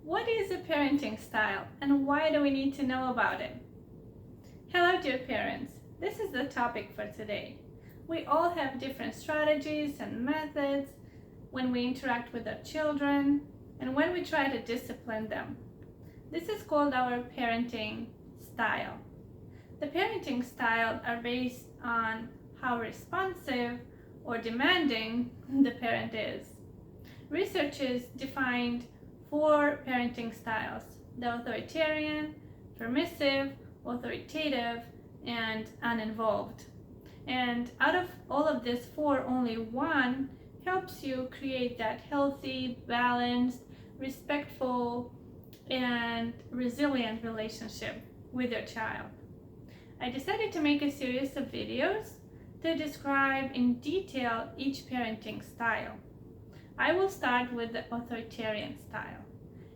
What is a parenting style and why do we need to know about it? Hello, dear parents. This is the topic for today. We all have different strategies and methods when we interact with our children and when we try to discipline them. This is called our parenting style. The parenting styles are based on how responsive or demanding the parent is. Researchers defined 4 parenting styles: the authoritarian, permissive, authoritative, and uninvolved. And out of all of these 4, only one helps you create that healthy, balanced, respectful, and resilient relationship with your child. I decided to make a series of videos to describe in detail each parenting style. I will start with the authoritarian style.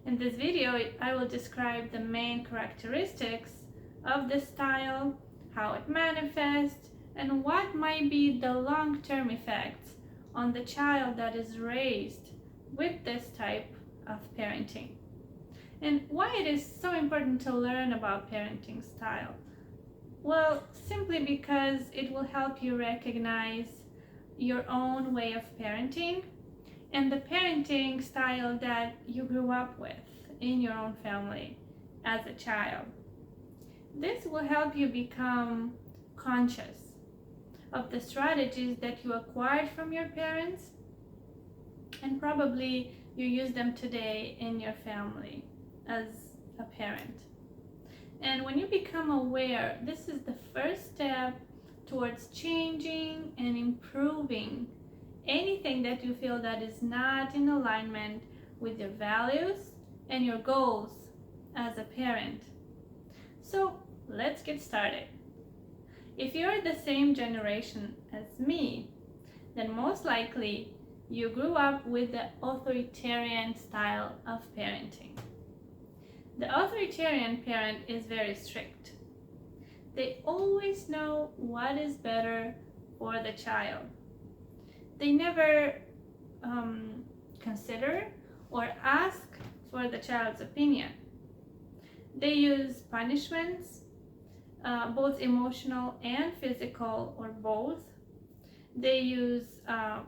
In this video, I will describe the main characteristics of the style, how it manifests, and what might be the long-term effects on the child that is raised with this type of parenting. And why it is so important to learn about parenting style? Well, simply because it will help you recognize your own way of parenting and the parenting style that you grew up with in your own family as a child. This will help you become conscious of the strategies that you acquired from your parents, and probably you use them today in your family as a parent. And when you become aware, this is the first step towards changing and improving anything that you feel that is not in alignment with your values and your goals as a parent. So let's get started. If you're the same generation as me, then most likely you grew up with the authoritarian style of parenting. The authoritarian parent is very strict. They always know what is better for the child. They never consider or ask for the child's opinion. They use punishments, both emotional and physical, or both. They use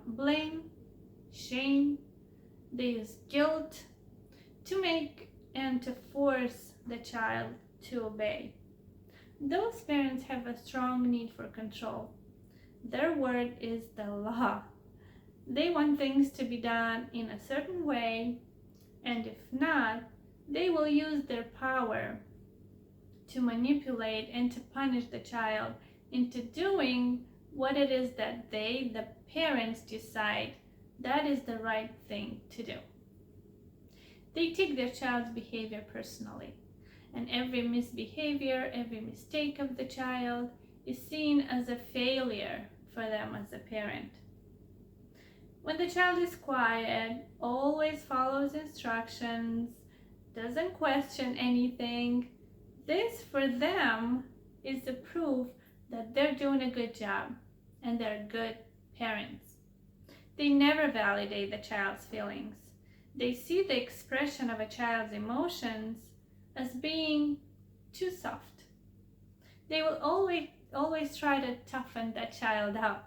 blame, shame, they use guilt to make and to force the child to obey. Those parents have a strong need for control. Their word is the law. They want things to be done in a certain way, and if not, they will use their power to manipulate and to punish the child into doing what it is that they, the parents, decide that is the right thing to do. They take their child's behavior personally, and every misbehavior, every mistake of the child is seen as a failure for them as a parent. When the child is quiet, always follows instructions, doesn't question anything, this for them is the proof that they're doing a good job and they're good parents. They never validate the child's feelings. They see the expression of a child's emotions as being too soft. They will always try to toughen that child up.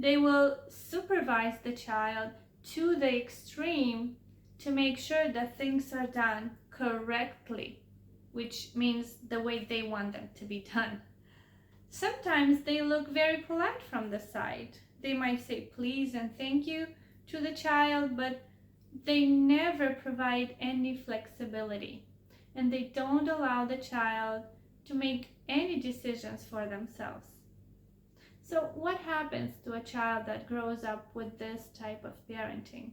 They will supervise the child to the extreme to make sure that things are done correctly, which means the way they want them to be done. Sometimes they look very polite from the side. They might say please and thank you to the child, but they never provide any flexibility, and they don't allow the child to make any decisions for themselves. So what happens to a child that grows up with this type of parenting?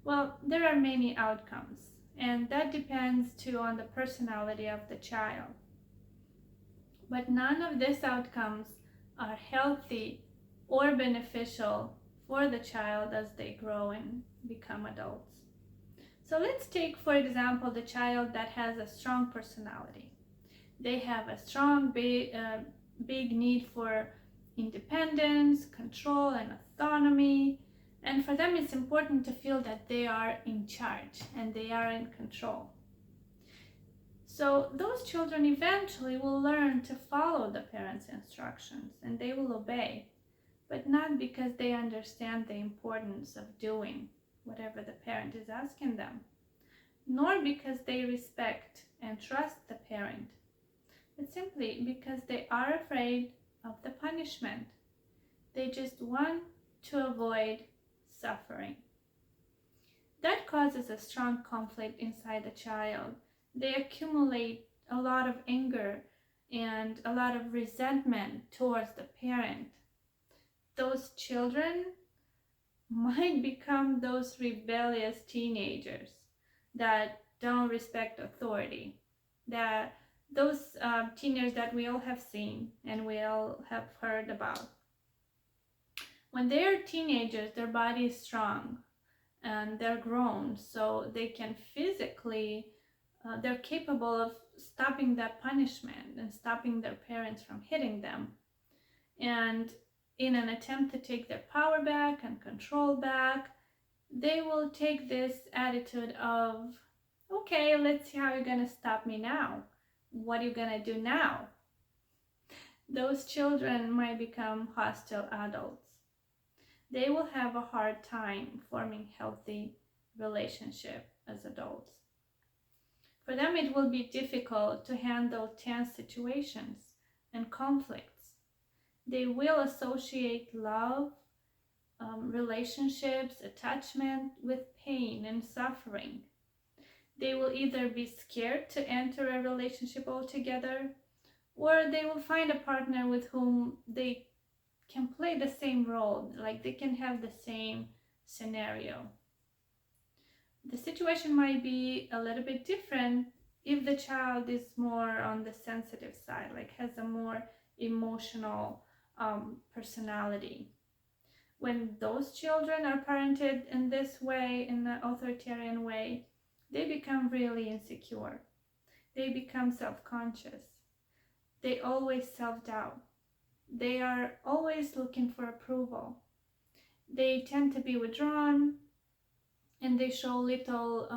Well, there are many outcomes, and that depends too on the personality of the child. But none of these outcomes are healthy or beneficial for the child as they grow and become adults. So let's take, for example, the child that has a strong personality. They have a strong, big need for independence, control, and autonomy. And for them, it's important to feel that they are in charge and they are in control. So those children eventually will learn to follow the parents' instructions and they will obey, but not because they understand the importance of doing whatever the parent is asking them, nor because they respect and trust the parent, but simply because they are afraid of the punishment. They just want to avoid suffering. That causes a strong conflict inside the child. They accumulate a lot of anger and a lot of resentment towards the parent. Those children might become those rebellious teenagers that don't respect authority. Those teenagers that we all have seen and we all have heard about. When they're teenagers, their body is strong and they're grown, so they can physically, they're capable of stopping that punishment and stopping their parents from hitting them. And in an attempt to take their power back and control back, they will take this attitude of, okay, let's see how you're gonna stop me now. What are you gonna do now? Those children might become hostile adults. They will have a hard time forming healthy relationship as adults. For them, it will be difficult to handle tense situations and conflicts. They will associate love, relationships, attachment with pain and suffering. They will either be scared to enter a relationship altogether, or they will find a partner with whom they can play the same role, like they can have the same scenario. The situation might be a little bit different if the child is more on the sensitive side, like has a more emotional personality. When those children are parented in this way, in the authoritarian way, they become really insecure. They become self-conscious. They always self-doubt. They are always looking for approval. They tend to be withdrawn and they show little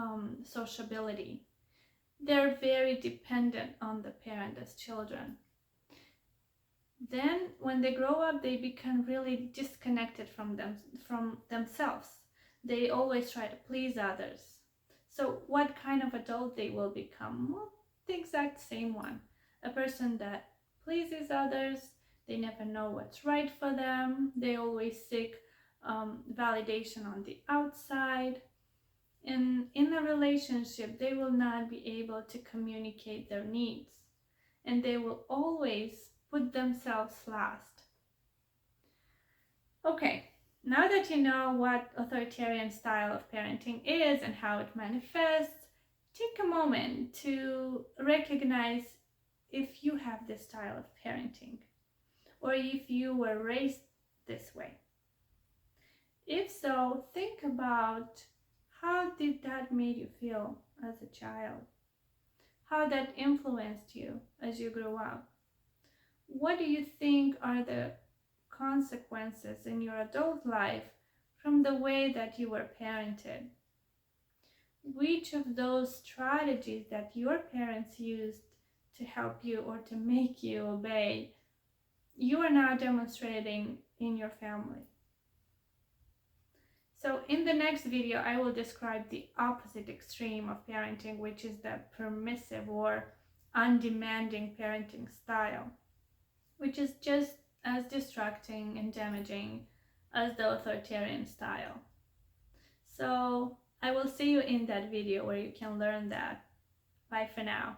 sociability. They're very dependent on the parent as children. Then when they grow up, they become really disconnected from themselves. They always try to please others. So what kind of adult they will become? Well, the exact same one. A person that pleases others. They never know what's right for them. They always seek validation on the outside. And in a relationship, they will not be able to communicate their needs. And they will always put themselves last. Okay, now that you know what authoritarian style of parenting is and how it manifests, take a moment to recognize if you have this style of parenting, or if you were raised this way. If so, think about how did that make you feel as a child? How that influenced you as you grew up? What do you think are the consequences in your adult life from the way that you were parented? Which of those strategies that your parents used to help you or to make you obey, you are now demonstrating in your family? So in the next video, I will describe the opposite extreme of parenting, which is the permissive or undemanding parenting style, which is just as distracting and damaging as the authoritarian style. So I will see you in that video where you can learn that. Bye for now.